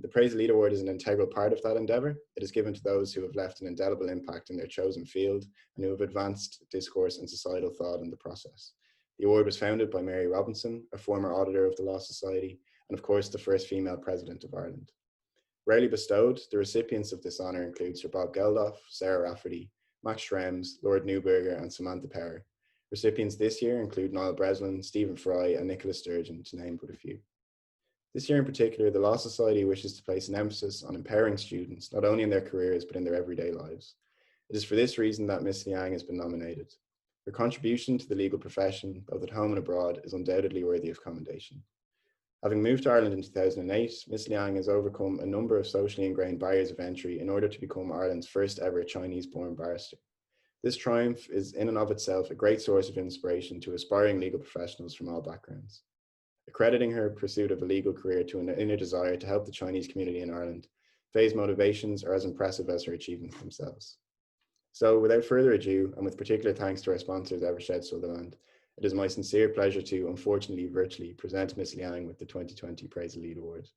The Praeses Elit Award is an integral part of that endeavour. It is given to those who have left an indelible impact in their chosen field and who have advanced discourse and societal thought in the process. The award was founded by Mary Robinson, a former auditor of the Law Society, and of course the first female president of Ireland. Rarely bestowed, the recipients of this honour include Sir Bob Geldof, Sarah Rafferty, Max Schrems, Lord Newberger, and Samantha Power. Recipients this year include Niall Breslin, Stephen Fry, and Nicola Sturgeon, to name but a few. This year in particular, the Law Society wishes to place an emphasis on empowering students, not only in their careers, but in their everyday lives. It is for this reason that Miss Liang has been nominated. Her contribution to the legal profession, both at home and abroad, is undoubtedly worthy of commendation. Having moved to Ireland in 2008, Miss Liang has overcome a number of socially ingrained barriers of entry in order to become Ireland's first ever Chinese-born barrister. This triumph is in and of itself a great source of inspiration to aspiring legal professionals from all backgrounds. Accrediting her pursuit of a legal career to an inner desire to help the Chinese community in Ireland, Fei's motivations are as impressive as her achievements themselves. So without further ado, and with particular thanks to our sponsors, Evershed Sutherland, it is my sincere pleasure to, unfortunately virtually, present Miss Liang with the 2020 Praeses Elit Award.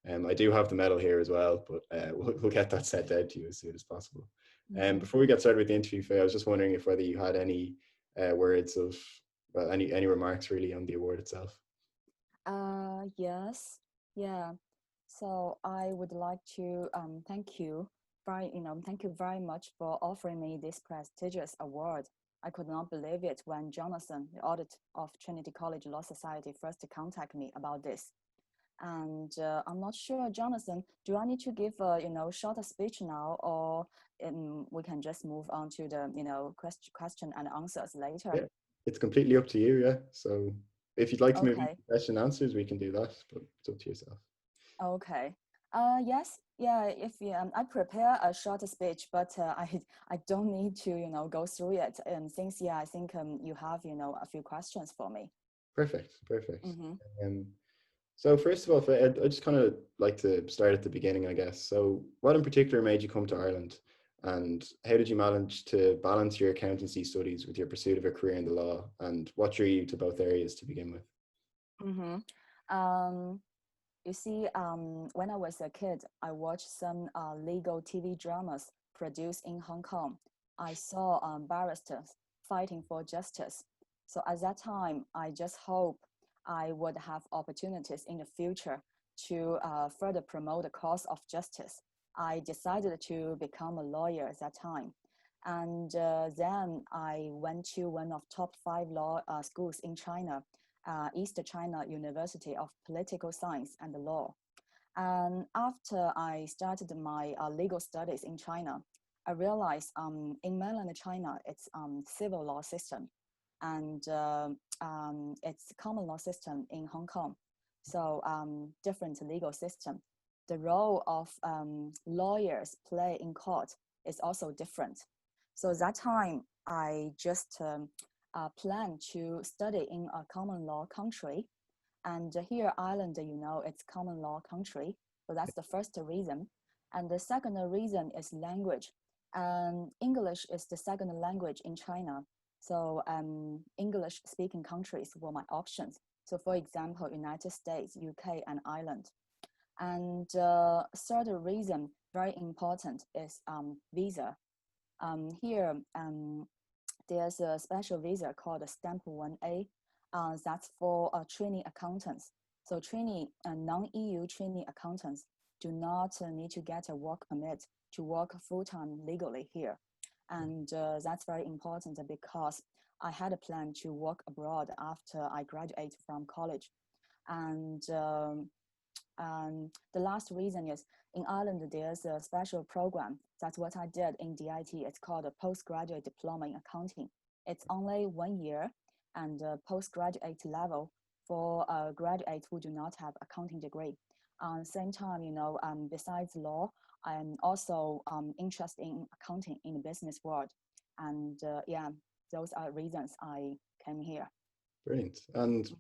I do have the medal here as well, but we'll get that sent out to you as soon as possible. Before we get started with the interview, Fei, I was just wondering if whether you had any words of, well, any remarks really on the award itself. Yes, yeah. So I would like to thank you very much for offering me this prestigious award. I could not believe it when Jonathon, the auditor of Trinity College Law Society, first contacted me about this. And I'm not sure, Jonathon, do I need to give a shorter speech now, or we can just move on to the question and answers later? Yeah, it's completely up to you. Yeah. So if you'd like to move Okay. into question and answers, we can do that, but it's up to yourself. Okay. Yes. Yeah. If I prepare a short speech, but I don't need to go through it. And since I think you have a few questions for me. Perfect. Perfect. Mm-hmm. So first of all, I just kind of like to start at the beginning, I guess. So what in particular made you come to Ireland, and how did you manage to balance your accountancy studies with your pursuit of a career in the law, and what drew you to both areas to begin with? Mm-hmm. You see, when I was a kid, I watched some legal TV dramas produced in Hong Kong. I saw barristers fighting for justice. So at that time, I just hoped I would have opportunities in the future to further promote the cause of justice. I decided to become a lawyer at that time. And then I went to one of top 5 law schools in China, East China University of Political Science and Law. And after I started my legal studies in China, I realized in mainland China, it's civil law system, and it's common law system in Hong Kong. So different legal system. The role of lawyers play in court is also different. So that time, I just plan to study in a common law country. And here, Ireland, it's common law country. So that's the first reason. And the second reason is language. English is the second language in China. So English speaking countries were my options. So for example, United States, UK, and Ireland. And third reason, very important, is visa. Here, there's a special visa called Stamp 1A. That's for trainee accountants. So trainee non-EU trainee accountants do not need to get a work permit to work full-time legally here. And that's very important because I had a plan to work abroad after I graduate from college. And the last reason is in Ireland, there's a special program. That's what I did in DIT. It's called a postgraduate diploma in accounting. It's only 1 year and postgraduate level for graduates who do not have accounting degree. Same time, besides law, I'm also interested in accounting in the business world. And those are reasons I came here. Brilliant. And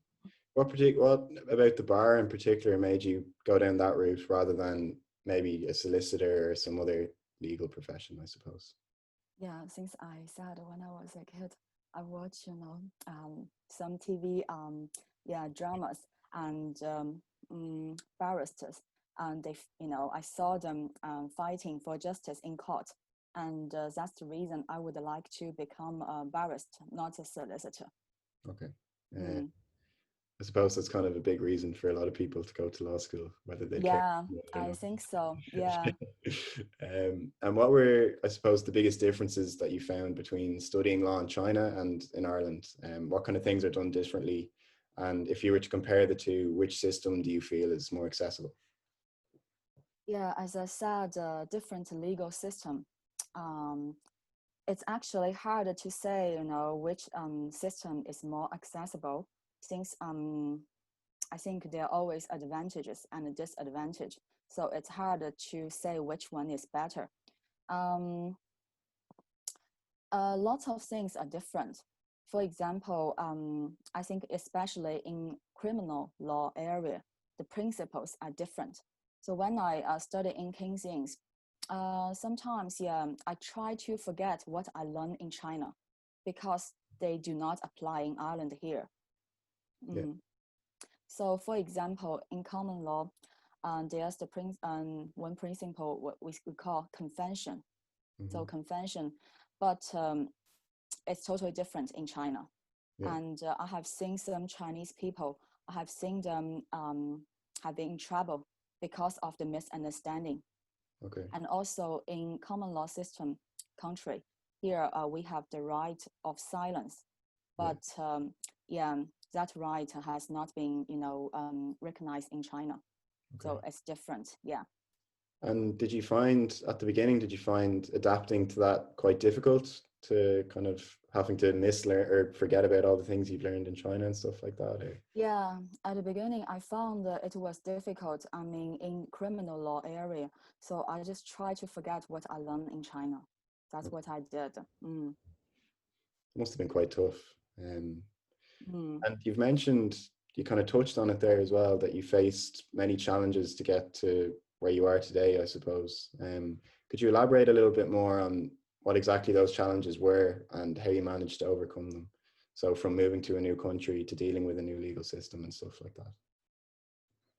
what about the bar in particular made you go down that route rather than maybe a solicitor or some other legal profession, I suppose? Yeah, since I said when I was a kid, I watched, some TV, dramas and barristers. and I saw them fighting for justice in court. And that's the reason I would like to become a barrister, not a solicitor. Okay. I suppose that's kind of a big reason for a lot of people to go to law school, whether they care Yeah, or I not. think so. Yeah. And what were, I suppose, the biggest differences that you found between studying law in China and in Ireland? What kind of things are done differently? And if you were to compare the two, which system do you feel is more accessible? Yeah, as I said, different legal system. Um, it's actually harder to say, which system is more accessible, since I think there are always advantages and disadvantages. So it's harder to say which one is better. Lots of things are different. For example, I think especially in criminal law area, the principles are different. So when I study in King's Inns, sometimes, I try to forget what I learned in China because they do not apply in Ireland here. Yeah. So for example, in common law, there's the one principle what we call convention. So convention, but it's totally different in China. Yeah. And I have seen some Chinese people, I have seen them have been in trouble because of the misunderstanding. Okay. And also in common law system country, here we have the right of silence. But that right has not been, recognized in China. Okay. So it's different, yeah. And did you find at the beginning, did you find adapting to that quite difficult, to kind of having to mislearn or forget about all the things you've learned in China and stuff like that? Or? Yeah, at the beginning, I found that it was difficult. I mean, in criminal law area. So I just tried to forget what I learned in China. That's what I did. It must have been quite tough. Mm. And you've mentioned, you kind of touched on it there as well, that you faced many challenges to get to where you are today, I suppose. Could you elaborate a little bit more on what exactly those challenges were and how you managed to overcome them? So from moving to a new country to dealing with a new legal system and stuff like that.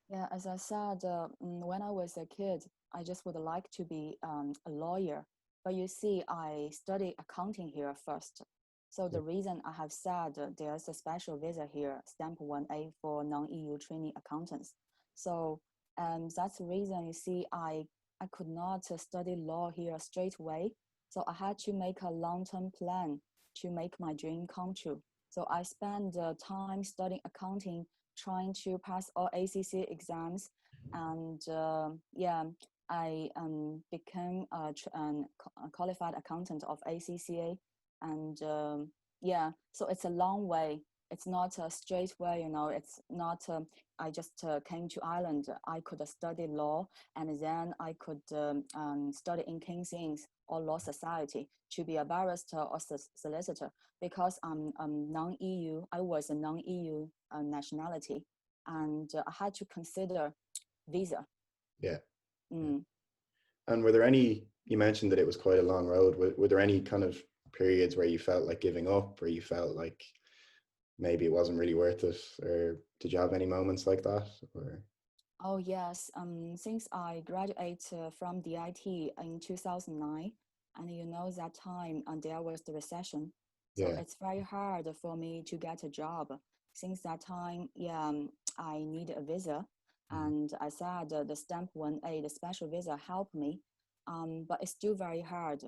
Yeah, as I said, when I was a kid, I just would like to be a lawyer. But you see, I studied accounting here first. So the reason I have said there's a special visa here, stamp 1A for non-EU trainee accountants. So that's the reason you see I could not study law here straight away. So I had to make a long-term plan to make my dream come true. So I spent time studying accounting, trying to pass all ACC exams, and I became a qualified accountant of ACCA, and so it's a long way. It's not a straight way, it's not, I just came to Ireland. I could study law, and then I could study in King's Inns or Law Society to be a barrister or solicitor, because I'm non-EU. I was a non-EU nationality, and I had to consider visa. Yeah. Mm. And were there any, you mentioned that it was quite a long road. Were there any kind of periods where you felt like giving up, or you felt like maybe it wasn't really worth it? Or did you have any moments like that? Or? Oh, yes. Since I graduated from DIT in 2009, and that time there was the recession. So it's very hard for me to get a job. Since that time, I need a visa. And I said the stamp 1A, the special visa, helped me. But it's still very hard.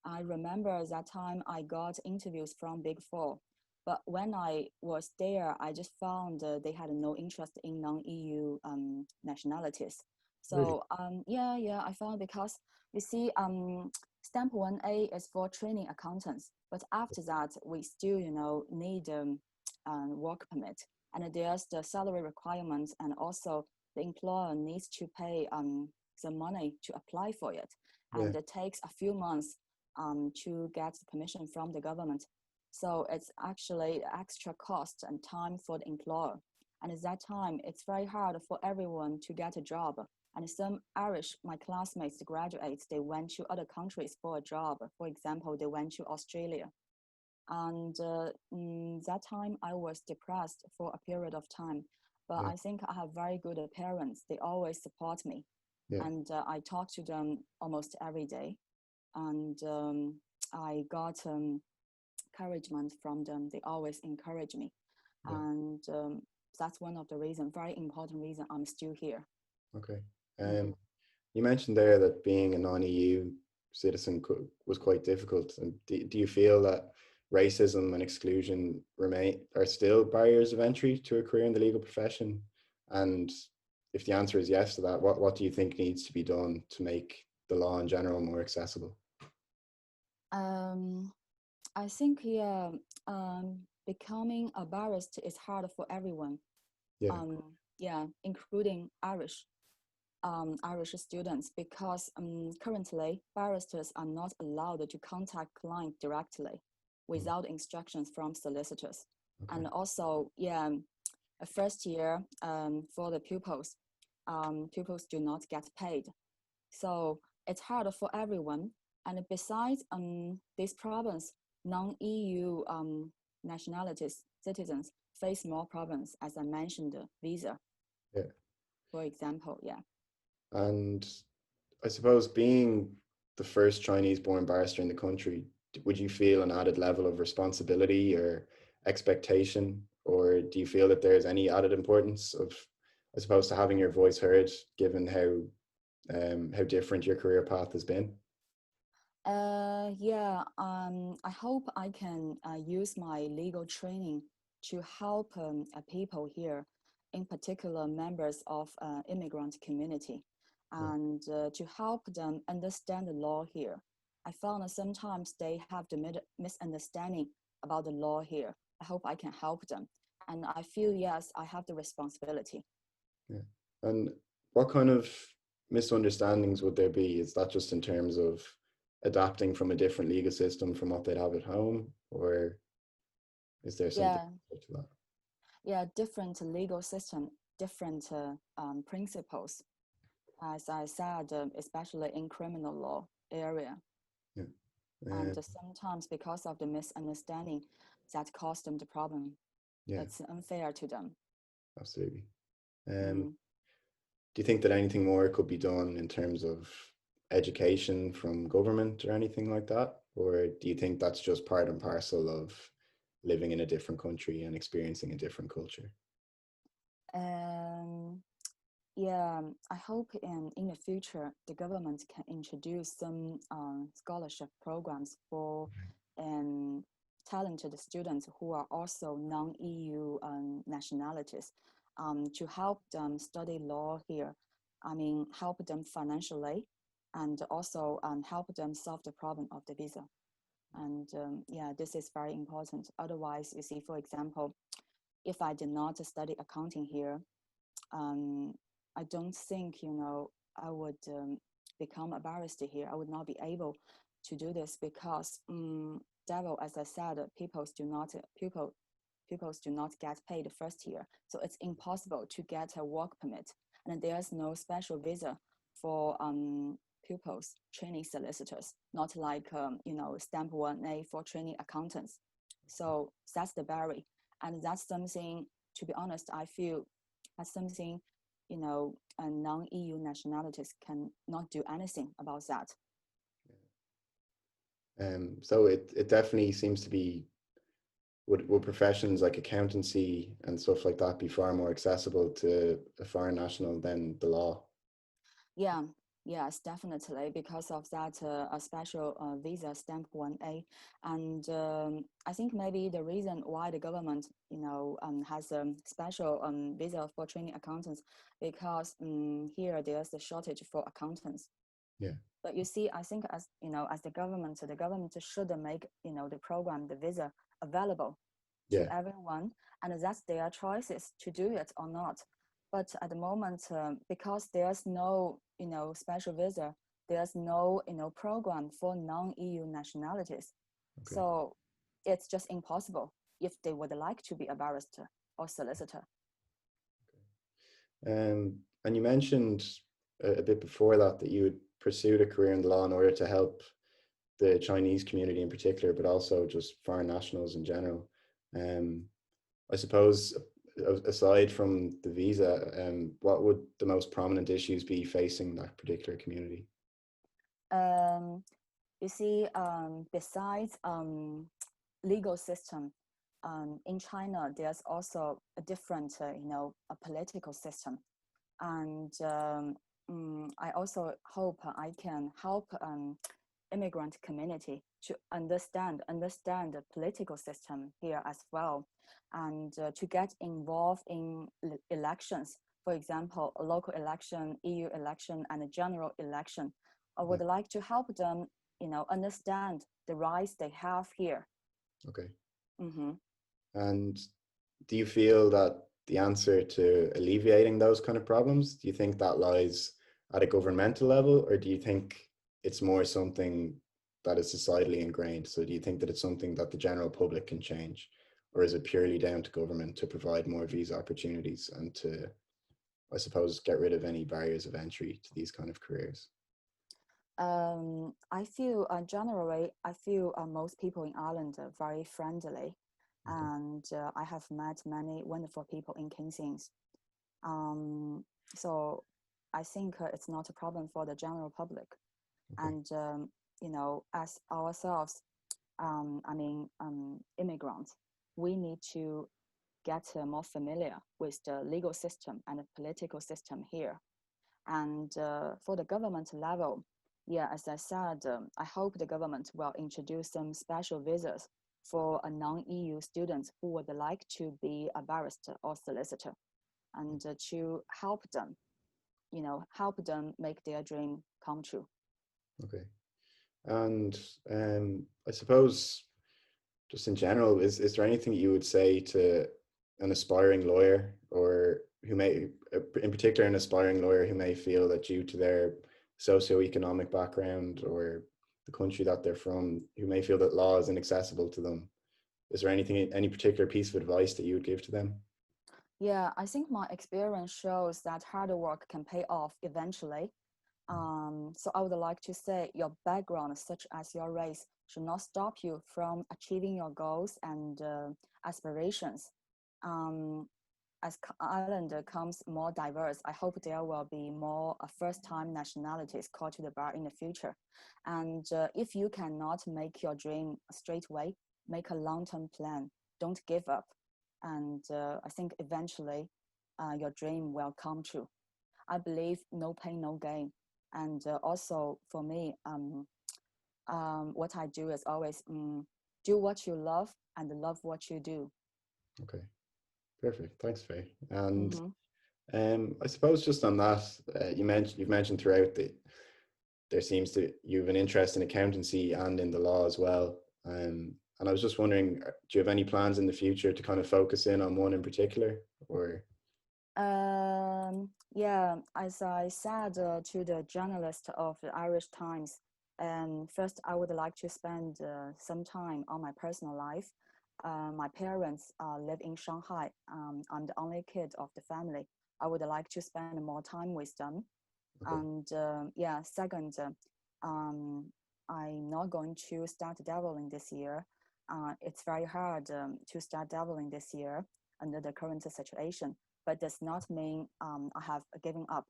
I remember that time I got interviews from Big Four. But when I was there, I just found they had no interest in non-EU nationalities. So Really? I found, because you see, stamp 1A is for training accountants, but after that we still need work permit, and there's the salary requirements, and also the employer needs to pay the money to apply for it, and it takes a few months to get permission from the government. So it's actually extra cost and time for the employer. And at that time, it's very hard for everyone to get a job. And some Irish, my classmates, the graduates, they went to other countries for a job. For example, they went to Australia. And that time I was depressed for a period of time. But I think I have very good parents. They always support me. Yeah. And I talk to them almost every day. And I got encouragement from them. They always encourage me. Yeah. And that's one of the reasons, very important reason I'm still here. Okay. Mm. You mentioned there that being a non-EU citizen was quite difficult. And do you feel that racism and exclusion are still barriers of entry to a career in the legal profession? And if the answer is yes to that, what do you think needs to be done to make the law in general more accessible? I think yeah, becoming a barrister is hard for everyone. Yeah. Yeah, including Irish students, because currently barristers are not allowed to contact clients directly without instructions from solicitors. Okay. And also, yeah, a first year for the pupils, pupils do not get paid. So it's hard for everyone. And besides these problems, non-EU nationalities, citizens face more problems, as I mentioned, visa. Yeah. For example, yeah. And I suppose being the first Chinese-born barrister in the country, would you feel an added level of responsibility or expectation, or do you feel that there's any added importance of, I suppose, to having your voice heard, given how different your career path has been? Yeah, I hope I can use my legal training to help people here, in particular members of immigrant community, and to help them understand the law here. I found that sometimes they have the misunderstanding about the law here. I hope I can help them. And I feel, yes, I have the responsibility. Yeah. And what kind of misunderstandings would there be? Is that just in terms of adapting from a different legal system from what they'd have at home, or is there something Yeah, to that? yeah, different legal system, different principles. As I said, especially in criminal law area. Yeah. And sometimes because of the misunderstanding that caused them the problem, Yeah, it's unfair to them. absolutely. Mm. Do you think that anything more could be done in terms of education from government or anything like that? Or do you think that's just part and parcel of living in a different country and experiencing a different culture? Um, yeah, I hope in the future, the government can introduce some scholarship programs for talented students who are also non-EU nationalities to help them study law here. I mean, help them financially and also help them solve the problem of the visa. And yeah, this is very important. Otherwise, you see, for example, if I did not study accounting here, I don't think, I would become a barrister here. I would not be able to do this because, devil, as I said, pupils do not get paid the first year. So it's impossible to get a work permit. And there's no special visa for pupils training solicitors, not like, stamp 1A for training accountants. So that's the barrier. And that's something, to be honest, I feel that's something, non-EU nationalities cannot do anything about that. So it definitely seems to be, would professions like accountancy and stuff like that be far more accessible to a foreign national than the law? Yeah, yes, definitely, because of that a special visa stamp 1A. And I think maybe the reason why the government, has a special visa for training accountants, because here there's a shortage for accountants. Yeah. But you see, I think as as the government should make the program, the visa available to Yeah. everyone, and that's their choices to do it or not. But at the moment, because there's no special visa, there's no program for non-EU nationalities, Okay. so it's just impossible if they would like to be a barrister or solicitor. And you mentioned a bit before that you had pursued a career in the law in order to help the Chinese community in particular, but also just foreign nationals in general. I suppose aside from the visa, what would the most prominent issues be facing that particular community? Um, you see, besides legal system, in China, there's also a different, a political system. And I also hope I can help immigrant community to understand the political system here as well, and to get involved in elections. For example, a local election, EU election, and a general election. I would like to help them, understand the rights they have here. Okay. Mm-hmm. And do you feel that the answer to alleviating those kind of problems, do you think that lies at a governmental level, or do you think it's more something that is societally ingrained? So do you think that it's something that the general public can change, or is it purely down to government to provide more visa opportunities and to, I suppose, get rid of any barriers of entry to these kind of careers? I feel generally, most people in Ireland are very friendly, and I have met many wonderful people in King's. So I think it's not a problem for the general public. And as ourselves, immigrants, we need to get more familiar with the legal system and the political system here. And for the government level, yeah, as I said, I hope the government will introduce some special visas for a non-EU students who would like to be a barrister or solicitor, and to help them, make their dream come true. Okay. And I suppose, just in general, is there anything you would say to an aspiring lawyer, or who may, in particular, an aspiring lawyer who may feel that due to their socioeconomic background or the country that they're from, who may feel that law is inaccessible to them? Is there any particular piece of advice that you would give to them? Yeah, I think my experience shows that hard work can pay off eventually. So I would like to say your background, such as your race, should not stop you from achieving your goals and aspirations. As Ireland becomes more diverse, I hope there will be more first-time nationalities called to the bar in the future. And if you cannot make your dream straight away, make a long-term plan. Don't give up. And I think eventually your dream will come true. I believe no pain, no gain. And also for me, what I do is always do what you love and love what you do. Okay, perfect. Thanks, Faye. And Mm-hmm. I suppose just on that, you've mentioned throughout that you have an interest in accountancy and in the law as well. And I was just wondering, do you have any plans in the future to kind of focus in on one in particular, or? Yeah, as I said to the journalist of the Irish Times, first I would like to spend some time on my personal life. My parents live in Shanghai. I'm the only kid of the family. I would like to spend more time with them. Okay. And yeah, second, I'm not going to start dabbling this year. It's very hard to start dabbling this year under the current situation, but does not mean I have given up.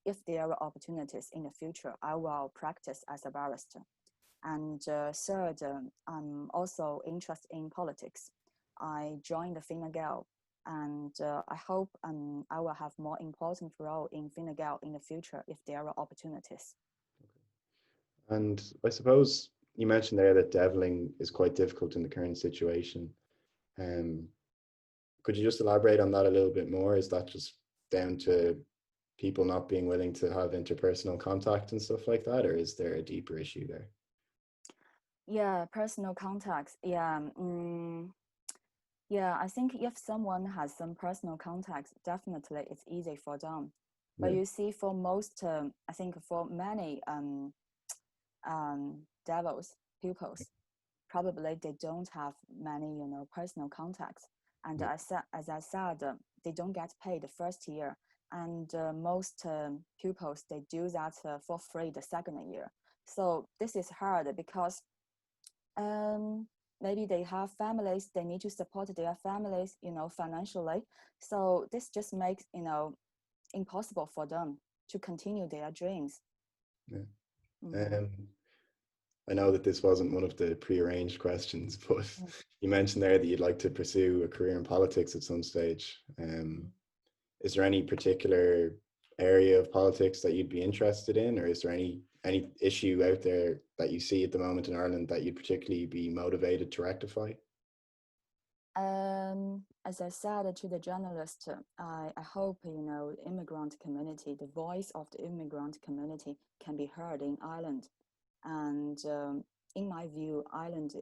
If there are opportunities in the future, I will practice as a barrister. And third, I'm also interested in politics. I joined the Fine Gael, and I hope I will have more important role in Fine Gael in the future if there are opportunities. And I suppose you mentioned there that deviling is quite difficult in the current situation. Could you just elaborate on that a little bit more? Is that just down to people not being willing to have interpersonal contact and stuff like that, or is there a deeper issue there? Yeah, personal contacts. Yeah, yeah. I think if someone has some personal contacts, definitely it's easy for them. But Yeah. you see, for most, I think for many devils pupils, probably they don't have many, personal contacts. And Yeah. as I said, they don't get paid the first year. And most pupils, they do that for free the second year. So this is hard because maybe they have families, they need to support their families, financially. So this just makes, impossible for them to continue their dreams. Yeah. Mm-hmm. I know that this wasn't one of the pre-arranged questions, but you mentioned there that you'd like to pursue a career in politics at some stage. Is there any particular area of politics that you'd be interested in, or is there any issue out there that you see at the moment in Ireland that you'd particularly be motivated to rectify? As I said to the journalist, I hope, immigrant community, the voice of the immigrant community can be heard in Ireland. And in my view, Ireland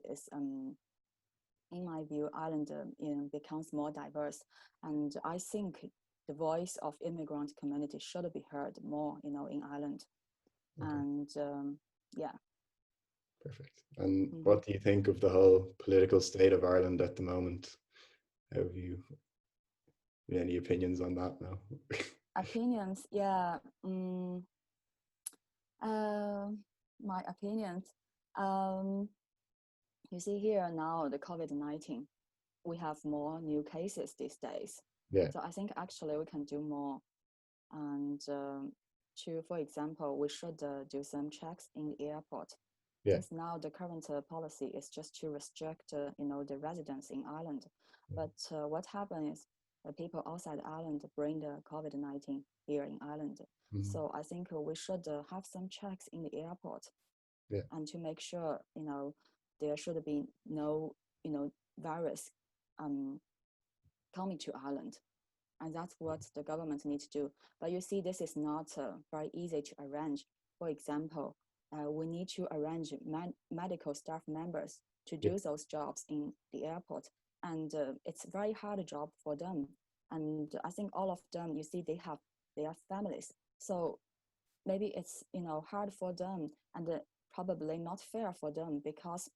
becomes more diverse. And I think the voice of immigrant community should be heard more, in Ireland. Okay. And yeah. Perfect. And what do you think of the whole political state of Ireland at the moment? Have you any opinions on that now? Opinions, yeah. My opinions. You see here now, the COVID-19, we have more new cases these days. Yeah. So I think actually we can do more. And for example, we should do some checks in the airport. Yeah. Since now the current policy is just to restrict, the residents in Ireland. But what happens is the people outside Ireland bring the COVID-19 here in Ireland. So I think we should have some checks in the airport. Yeah. And to make sure, there should be no, virus coming to Ireland. And that's what the government needs to do. But you see, this is not very easy to arrange. For example, we need to arrange medical staff members to do those jobs in the airport. And it's a very hard job for them. And I think all of them, you see, they have their families. So maybe it's, hard for them and probably not fair for them because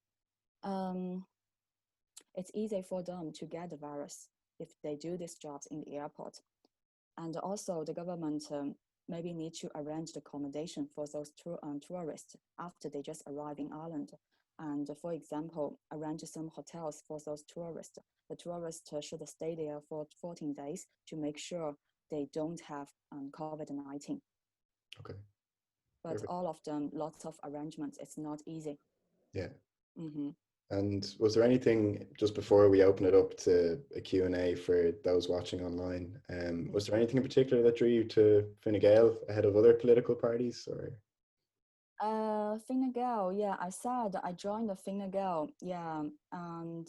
it's easy for them to get the virus if they do these jobs in the airport. And also the government maybe need to arrange the accommodation for those tourists after they just arrive in Ireland. And for example, arrange some hotels for those tourists. The tourists should stay there for 14 days to make sure they don't have COVID-19. Okay. But perfect. All of them, lots of arrangements. It's not easy. Yeah. Mm-hmm. And was there anything, just before we open it up to a Q&A for those watching online, was there anything in particular that drew you to Fine Gael ahead of other political parties, or? Fine Gael, yeah, I said I joined the Fine Gael, yeah, and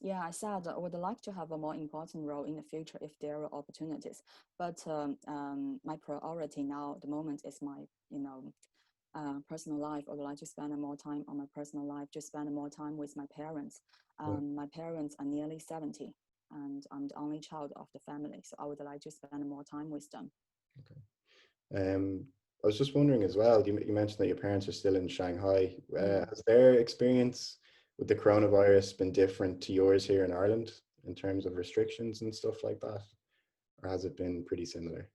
yeah, I said I would like to have a more important role in the future if there are opportunities. But my priority now, at the moment, is my, personal life. I would like to spend more time on my personal life, to spend more time with my parents. My parents are nearly 70, and I'm the only child of the family, so I would like to spend more time with them. Okay. I was just wondering as well, you mentioned that your parents are still in Shanghai. Has their experience with the coronavirus been different to yours here in Ireland in terms of restrictions and stuff like that? Or has it been pretty similar?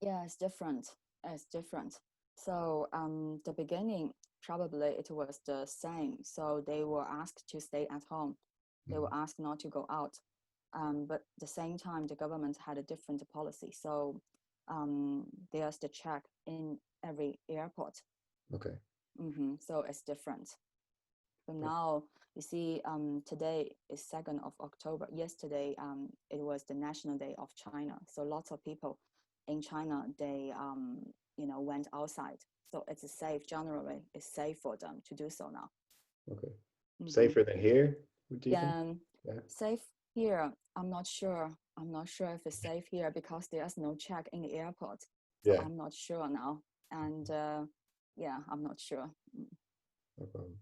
Yeah, it's different. It's different. So the beginning, probably it was the same. So they were asked to stay at home. They were asked not to go out. But at the same time, the government had a different policy. So there's the check in every airport. Okay. So it's different. So now you see, today is 2nd of October. Yesterday, it was the National Day of China. So lots of people in China, they went outside. So it's safe. Generally, it's safe for them to do so now. Okay. Safer than here? Do you think? Yeah. Safe here. I'm not sure. I'm not sure if it's safe here because there's no check in the airport. So I'm not sure now. And yeah, I'm not sure. No problem.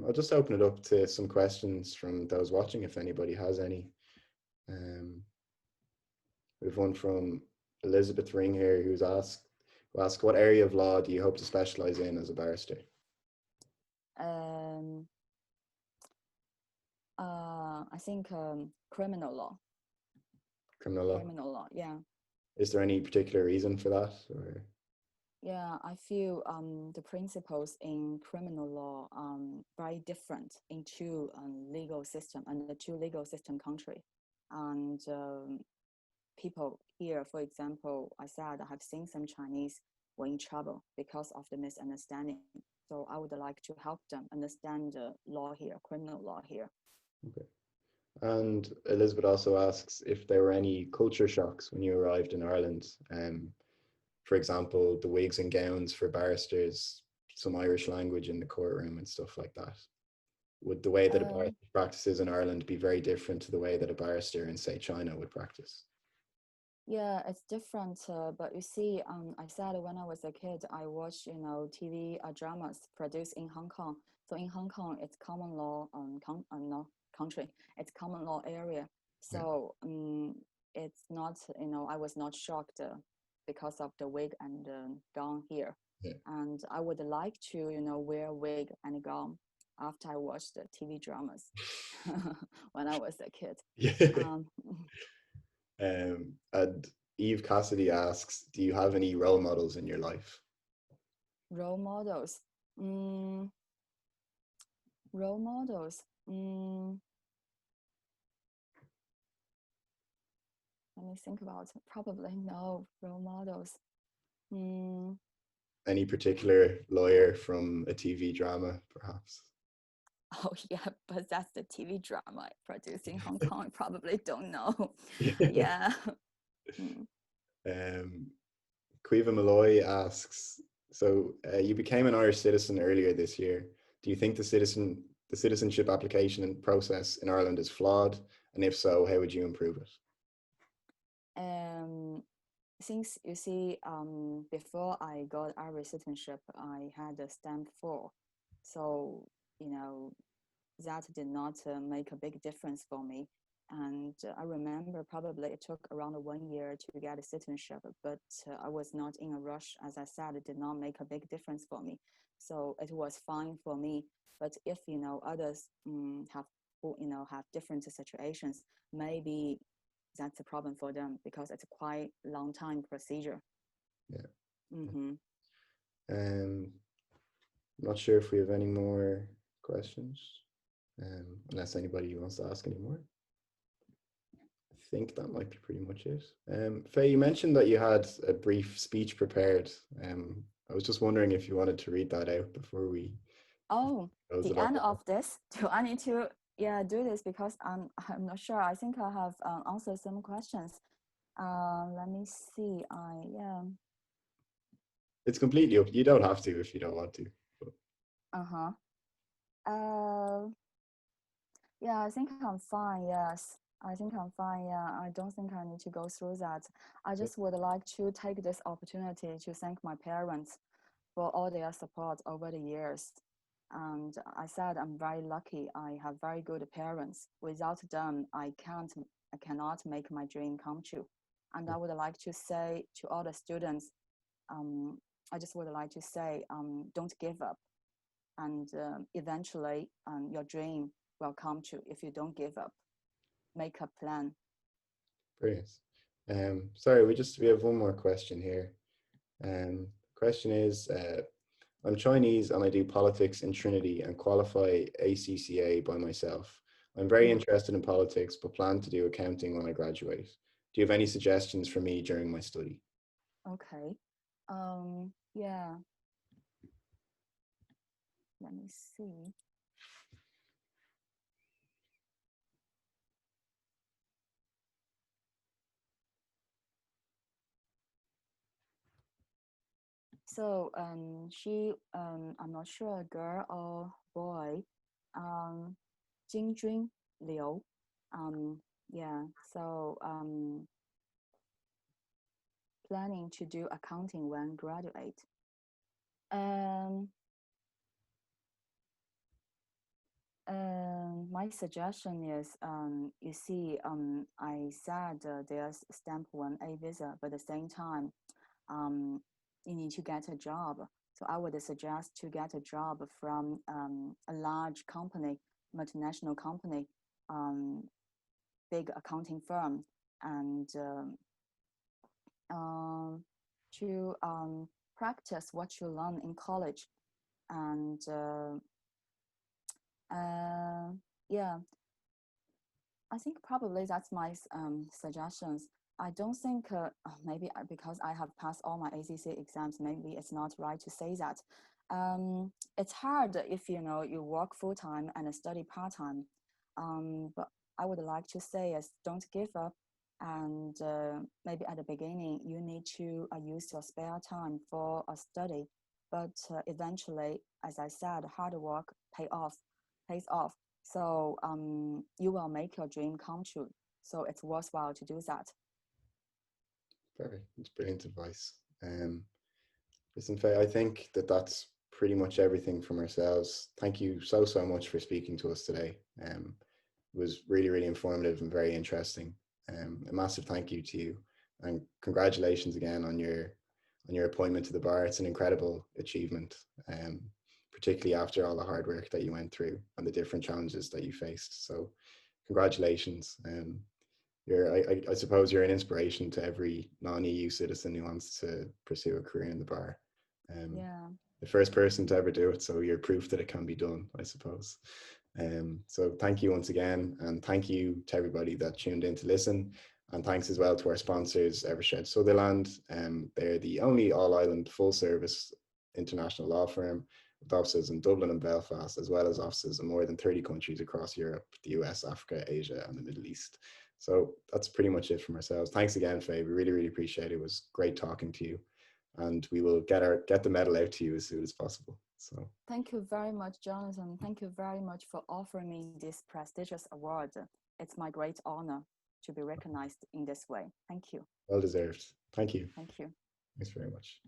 I'll just open it up to some questions from those watching, if anybody has any. We have one from Elizabeth Ring here who asked, what area of law do you hope to specialize in as a barrister? I think criminal law. Criminal law? Criminal law, yeah. Is there any particular reason for that? Or? Yeah, I feel the principles in criminal law very different in two legal system and the two legal system country. And people here, for example, I said I have seen some Chinese were in trouble because of the misunderstanding. So I would like to help them understand the law here, criminal law here. Okay. And Elizabeth also asks if there were any culture shocks when you arrived in Ireland. For example, the wigs and gowns for barristers, some Irish language in the courtroom and stuff like that. Would the way that a barrister practices in Ireland be very different to the way that a barrister in, say, China would practice? Yeah, it's different, but you see, I said when I was a kid, I watched, TV dramas produced in Hong Kong. So in Hong Kong, it's common law, no, country, it's common law area. So it's not, I was not shocked because of the wig and gown here. Yeah. And I would like to, wear wig and gown after I watched the TV dramas when I was a kid. Yeah. And Eve Cassidy asks, do you have any role models in your life? Role models. Role models. Let me think about it. Probably no role models. Any particular lawyer from a TV drama, perhaps? Oh yeah, but that's the TV drama produced in Hong Kong. I probably don't know. Yeah. Quiva Malloy asks, so you became an Irish citizen earlier this year. Do you think the citizenship application and process in Ireland is flawed? And if so, how would you improve it? Since you see, before I got Irish citizenship, I had a stamp 4. So, that did not make a big difference for me. And I remember probably it took around 1 year to get a citizenship, but I was not in a rush. As I said, it did not make a big difference for me. So it was fine for me. But if, others have different situations, maybe that's a problem for them because it's a quite long time procedure. Yeah. Mm-hmm. I'm not sure if we have any more questions, unless anybody wants to ask any more. I think that might be pretty much it. Fei, you mentioned that you had a brief speech prepared. I was just wondering if you wanted to read that out before we. Oh, the end of this. Do I need to do this because I'm not sure. I think I have answered some questions. Let me see. It's completely up. You don't have to if you don't want to. But. Yeah, I think I'm fine. Yes, I think I'm fine. Yeah, I don't think I need to go through that. I just would like to take this opportunity to thank my parents for all their support over the years. And I said I'm very lucky. I have very good parents. Without them, I cannot make my dream come true. And I would like to say to all the students, I just would like to say, don't give up. And eventually, your dream will come true if you don't give up. Make a plan. Brilliant. Sorry, we have one more question here. Question is, I'm Chinese and I do politics in Trinity and qualify ACCA by myself. I'm very interested in politics, but plan to do accounting when I graduate. Do you have any suggestions for me during my study? Okay. Yeah. Let me see. So I'm not sure, a girl or boy, Jingjun Liu. Yeah, so planning to do accounting when graduate. My suggestion is, you see, I said there's stamp 1A visa, but at the same time, you need to get a job. So I would suggest to get a job from a large company, multinational company, big accounting firm, and to practice what you learn in college. And yeah, I think probably that's my suggestions. I don't think, maybe because I have passed all my ACC exams, maybe it's not right to say that. It's hard if you work full-time and study part-time. But I would like to say is don't give up. And maybe at the beginning, you need to use your spare time for a study. But eventually, as I said, hard work pays off. So you will make your dream come true. So it's worthwhile to do that. Perfect. It's brilliant advice. Listen, Fei, I think that that's pretty much everything from ourselves. Thank you so much for speaking to us today. It was really, really informative and very interesting. A massive thank you to you, and congratulations again on your appointment to the bar. It's an incredible achievement, particularly after all the hard work that you went through and the different challenges that you faced. So congratulations. I suppose you're an inspiration to every non-EU citizen who wants to pursue a career in the bar. Yeah. The first person to ever do it, so you're proof that it can be done, I suppose. So thank you once again, and thank you to everybody that tuned in to listen, and thanks as well to our sponsors, Evershed Sutherland. They're the only all-island full-service international law firm with offices in Dublin and Belfast, as well as offices in more than 30 countries across Europe, the US, Africa, Asia, and the Middle East. So that's pretty much it from ourselves. Thanks again, Fei. We really, really appreciate it. It was great talking to you, and we will get the medal out to you as soon as possible. So thank you very much, Jonathan. Thank you very much for offering me this prestigious award. It's my great honor to be recognized in this way. Thank you. Well deserved. Thank you. Thank you. Thanks very much.